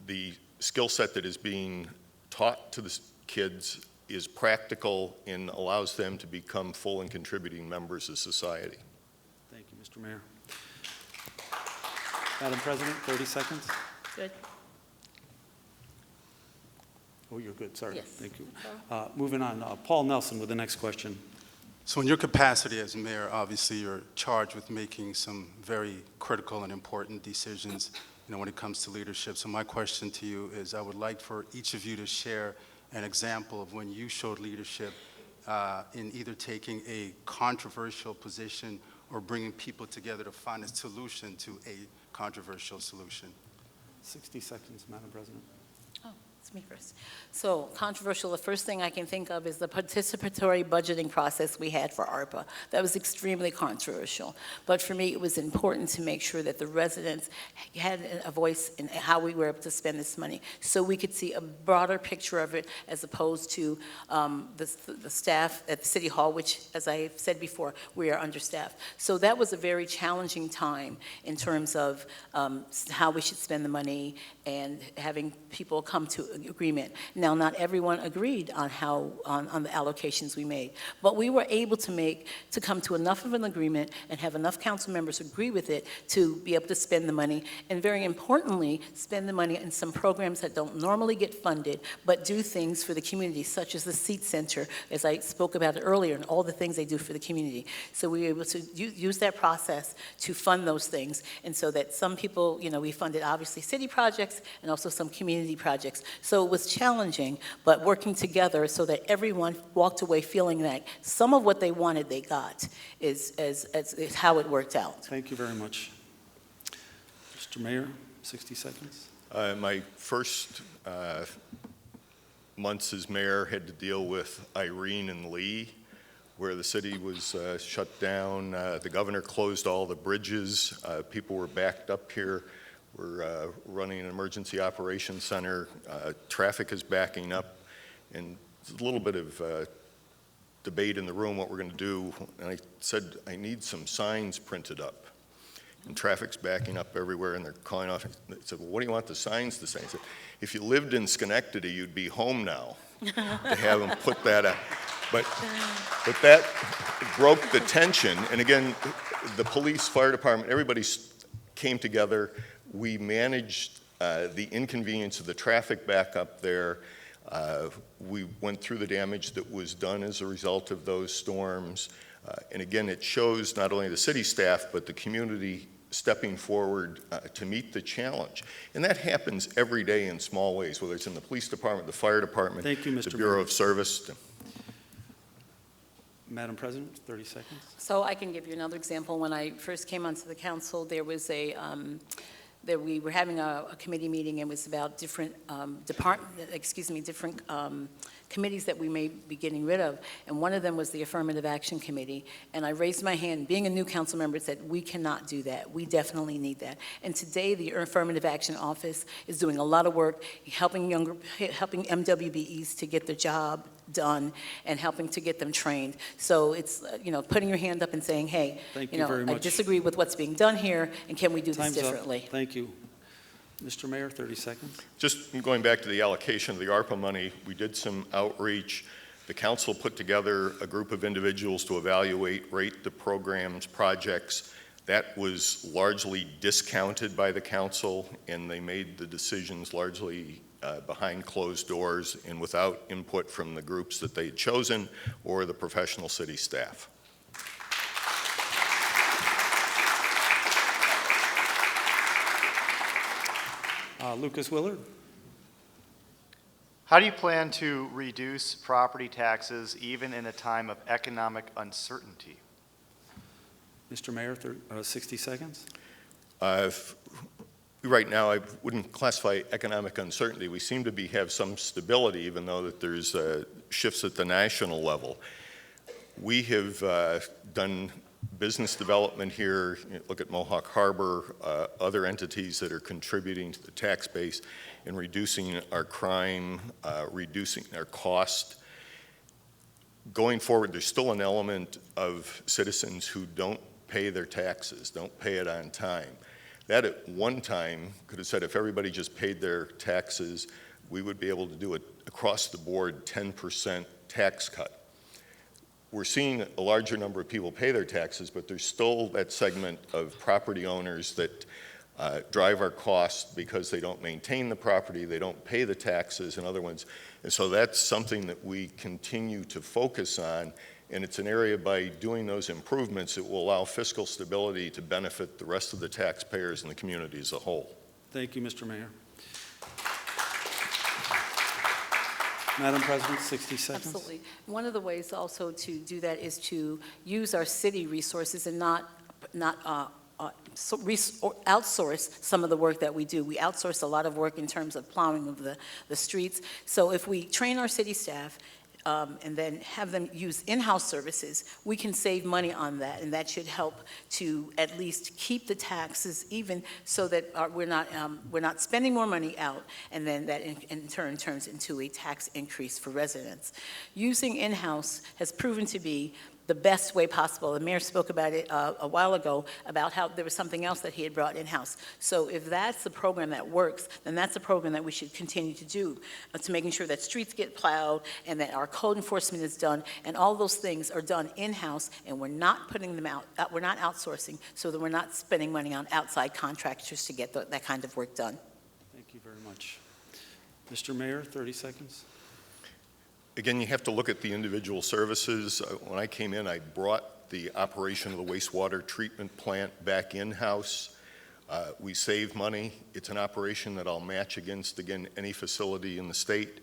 the skill set that is being taught to the kids is practical and allows them to become full and contributing members of society. Thank you, Mr. Mayor. Madam President, 30 seconds. Good. Oh, you're good, sorry. Yes. Thank you. Moving on, Paul Nelson with the next question. So in your capacity as mayor, obviously you're charged with making some very critical and important decisions, when it comes to leadership. So my question to you is, I would like for each of you to share an example of when you showed leadership in either taking a controversial position or bringing people together to find a solution to a controversial solution. 60 seconds, Madam President. It's me first. So controversial, the first thing I can think of is the participatory budgeting process we had for ARPA. That was extremely controversial. But for me, it was important to make sure that the residents had a voice in how we were able to spend this money so we could see a broader picture of it as opposed to the staff at the City Hall, which, as I said before, we are understaffed. So that was a very challenging time in terms of how we should spend the money and having people come to agreement. Now, not everyone agreed on on the allocations we made, but we were able to come to enough of an agreement and have enough council members agree with it to be able to spend the money, and very importantly, spend the money in some programs that don't normally get funded, but do things for the community, such as the Seat Center, as I spoke about it earlier, and all the things they do for the community. So we were able to use that process to fund those things, and so that some people, we funded obviously city projects and also some community projects. So it was challenging, but working together so that everyone walked away feeling that some of what they wanted they got is how it worked out. Thank you very much. Mr. Mayor, 60 seconds. My first months as mayor had to deal with Irene and Lee, where the city was shut down. The governor closed all the bridges. People were backed up here. We're running an emergency operations center. Traffic is backing up, and there's a little bit of debate in the room what we're going to do. And I said, I need some signs printed up. And traffic's backing up everywhere, and they're calling off. I said, well, what do you want the signs to say? I said, if you lived in Schenectady, you'd be home now, to have them put that up. But that broke the tension. And again, the police, fire department, everybody came together. We managed the inconvenience of the traffic back up there. We went through the damage that was done as a result of those storms. And again, it shows not only the city staff, but the community stepping forward to meet the challenge. And that happens every day in small ways, whether it's in the police department, the fire department, Thank you, Mr. the Bureau Mayor. of Service. Madam President, 30 seconds. So I can give you another example. When I first came onto the council, there was we were having a committee meeting, and it was about different different committees that we may be getting rid of, and one of them was the Affirmative Action Committee, and I raised my hand, being a new council member, said, we cannot do that. We definitely need that. And today, the Affirmative Action Office is doing a lot of work, helping MWBEs to get their job done and helping to get them trained. So it's, putting your hand up and saying, hey, Thank you very I much. disagree with what's being done here, and can we do this Time's up. differently? Thank you. Mr. Mayor, 30 seconds. Just going back to the allocation of the ARPA money, we did some outreach. The council put together a group of individuals to rate the programs, projects. That was largely discounted by the council, and they made the decisions largely behind closed doors and without input from the groups that they had chosen or the professional city staff. Lucas Willard. How do you plan to reduce property taxes even in a time of economic uncertainty? Mr. Mayor, 60 seconds. Right now, I wouldn't classify economic uncertainty. We seem to have some stability, even though that there's shifts at the national level. We have done business development here. Look at Mohawk Harbor, other entities that are contributing to the tax base and reducing our crime, reducing our cost. Going forward, there's still an element of citizens who don't pay their taxes, don't pay it on time. That at one time could have said if everybody just paid their taxes, we would be able to do it across the board 10% tax cut. We're seeing a larger number of people pay their taxes, but there's still that segment of property owners that drive our costs because they don't maintain the property, they don't pay the taxes, and other ones. And so that's something that we continue to focus on, and it's an area by doing those improvements, it will allow fiscal stability to benefit the rest of the taxpayers and the community as a whole. Thank you, Mr. Mayor. Madam President, 60 seconds. Absolutely. One of the ways also to do that is to use our city resources and not outsource some of the work that we do. We outsource a lot of work in terms of plowing of the streets. So if we train our city staff and then have them use in-house services, we can save money on that, and that should help to at least keep the taxes even, so that we're not spending more money out, and then that in turn turns into a tax increase for residents. Using in-house has proven to be the best way possible. The mayor spoke about it a while ago, about how there was something else that he had brought in-house. So if that's the program that works, then that's a program that we should continue to do, to making sure that streets get plowed and that our code enforcement is done, and all those things are done in-house, and we're not putting them out, we're not outsourcing, so that we're not spending money on outside contractors to get that kind of work done. Thank you very much. Mr. Mayor, 30 seconds. Again, you have to look at the individual services. When I came in, I brought the operation of the wastewater treatment plant back in-house. We save money. It's an operation that I'll match against, again, any facility in the state.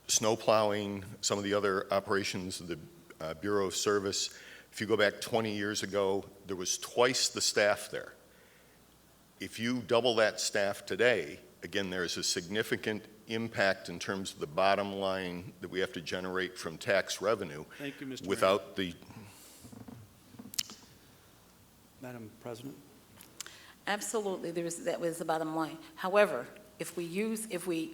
Snow plowing, some of the other operations of the Bureau of Service. If you go back 20 years ago, there was twice the staff there. If you double that staff today, again, there's a significant impact in terms of the bottom line that we have to generate from tax revenue. Thank you, Mr. Without Mayor. Madam President. Absolutely, that was the bottom line. However, if we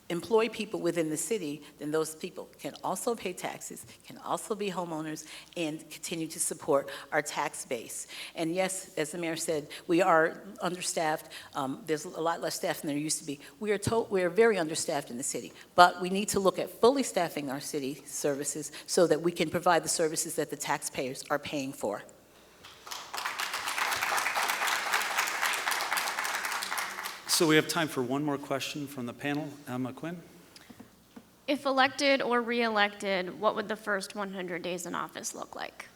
employ people within the city, then those people can also pay taxes, can also be homeowners, and continue to support our tax base. And yes, as the mayor said, we are understaffed. There's a lot less staff than there used to be. We are very understaffed in the city, but we need to look at fully staffing our city services so that we can provide the services that the taxpayers are paying for. So we have time for one more question from the panel. Emma Quinn. If elected or re-elected, what would the first 100 days in office look like?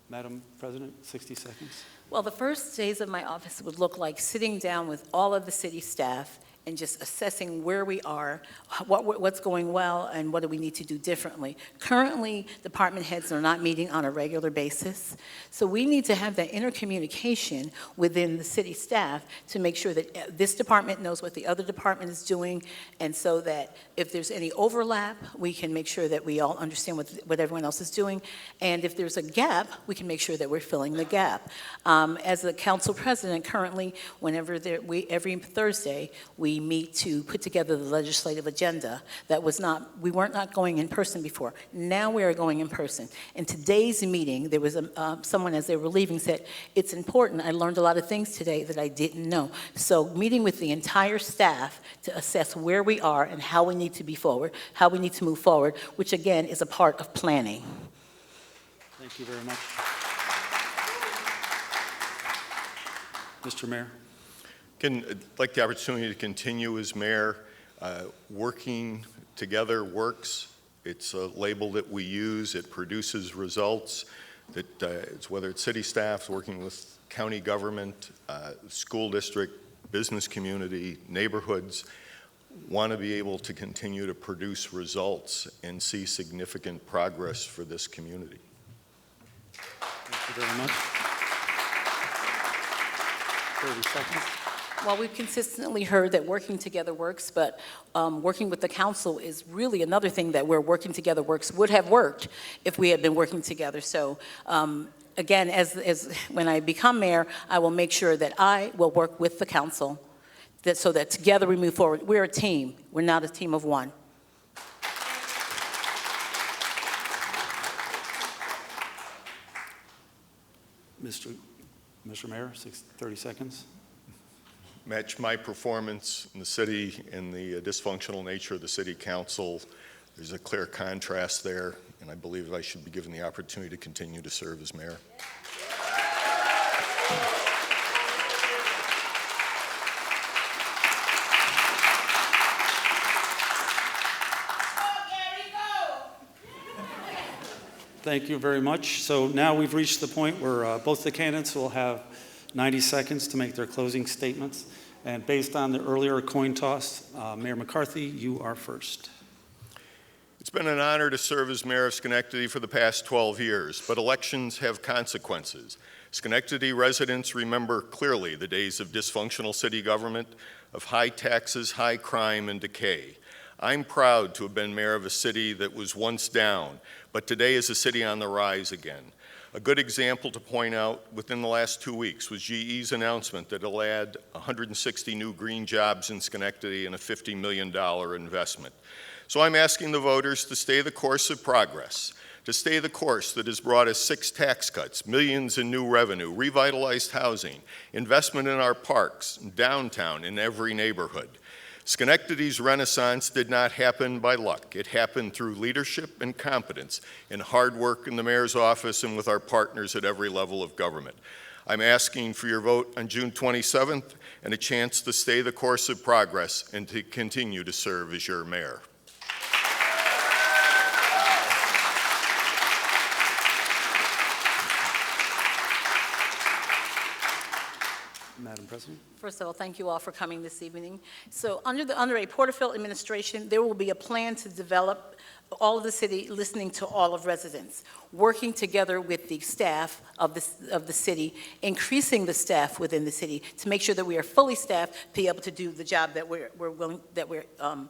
Madam President, 60 seconds. Well, the first days of my office would look like sitting down with all of the city staff and just assessing where we are, what's going well, and what do we need to do differently. Currently, department heads are not meeting on a regular basis, so we need to have that intercommunication within the city staff to make sure that this department knows what the other department is doing, and so that if there's any overlap, we can make sure that we all understand what everyone else is doing, and if there's a gap, we can make sure that we're filling the gap. As the council president, currently, whenever every Thursday, we meet to put together the legislative agenda. We weren't not going in person before. Now we are going in person. In today's meeting, there was someone as they were leaving said, it's important, I learned a lot of things today that I didn't know. So meeting with the entire staff to assess where we are and how we need to how we need to move forward, which again is a part of planning. Thank you very much. Mr. Mayor. Again, I'd like the opportunity to continue as mayor. Working together works. It's a label that we use. It produces results. Whether it's city staff working with county government, school district, business community, neighborhoods, want to be able to continue to produce results and see significant progress for this community. Thank you very much. 30 seconds. Well, we've consistently heard that working together works, but working with the council is really another thing that where working together works would have worked if we had been working together. So again, as when I become mayor, I will make sure that I will work with the council so that together we move forward. We're a team. We're not a team of one. Mr. Mayor, 30 seconds. Match my performance in the city and the dysfunctional nature of the city council. There's a clear contrast there, and I believe I should be given the opportunity to continue to serve as mayor. Thank you very much. So now we've reached the point where both the candidates will have 90 seconds to make their closing statements. And based on the earlier coin toss, Mayor McCarthy, you are first. It's been an honor to serve as mayor of Schenectady for the past 12 years, but elections have consequences. Schenectady residents remember clearly the days of dysfunctional city government, of high taxes, high crime, and decay. I'm proud to have been mayor of a city that was once down, but today is a city on the rise again. A good example to point out within the last 2 weeks was GE's announcement that it'll add 160 new green jobs in Schenectady and a $50 million investment. So I'm asking the voters to stay the course of progress, to stay the course that has brought us 6 tax cuts, millions in new revenue, revitalized housing, investment in our parks, downtown, in every neighborhood. Schenectady's renaissance did not happen by luck. It happened through leadership and competence and hard work in the mayor's office and with our partners at every level of government. I'm asking for your vote on June 27th and a chance to stay the course of progress and to continue to serve as your mayor. Madam President. First of all, thank you all for coming this evening. So under a Porterfield administration, there will be a plan to develop all of the city, listening to all of residents, working together with the staff of the city, increasing the staff within the city to make sure that we are fully staffed to be able to do the job that we're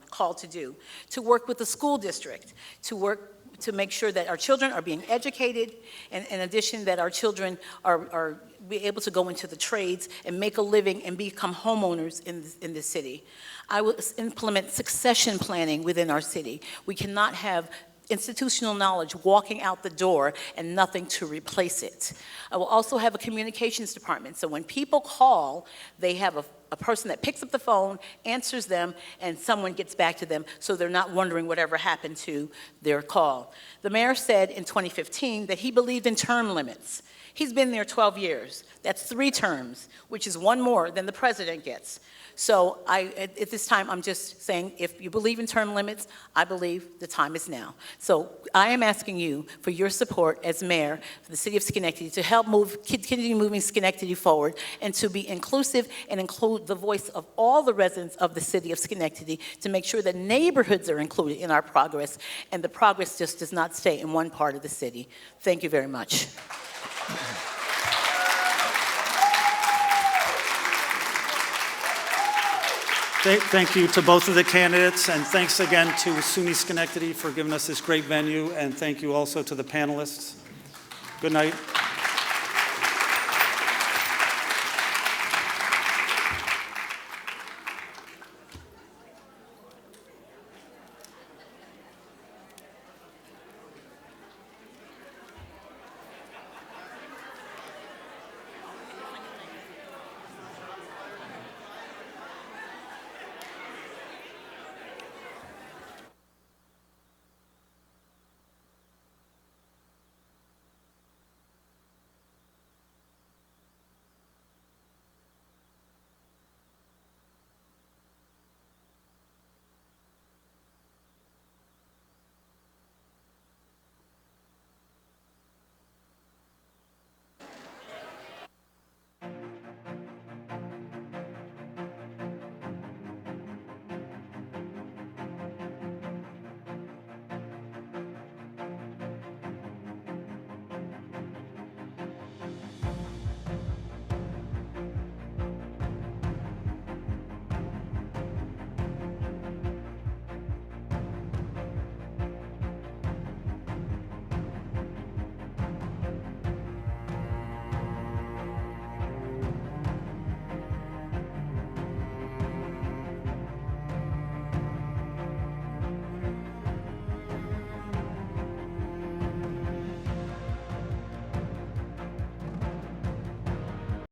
called to do, to work with the school district, to make sure that our children are being educated, and in addition that our children are be able to go into the trades and make a living and become homeowners in the city. I will implement succession planning within our city. We cannot have institutional knowledge walking out the door and nothing to replace it. I will also have a communications department, so when people call, they have a person that picks up the phone, answers them, and someone gets back to them so they're not wondering whatever happened to their call. The mayor said in 2015 that he believed in term limits. He's been there 12 years. That's 3 terms, which is 1 more than the president gets. So at this time, I'm just saying, if you believe in term limits, I believe the time is now. So I am asking you for your support as mayor for the city of Schenectady to help continue moving Schenectady forward and to be inclusive and include the voice of all the residents of the city of Schenectady to make sure that neighborhoods are included in our progress and the progress just does not stay in one part of the city. Thank you very much. Thank you to both of the candidates, and thanks again to SUNY Schenectady for giving us this great venue, and thank you also to the panelists. Good night.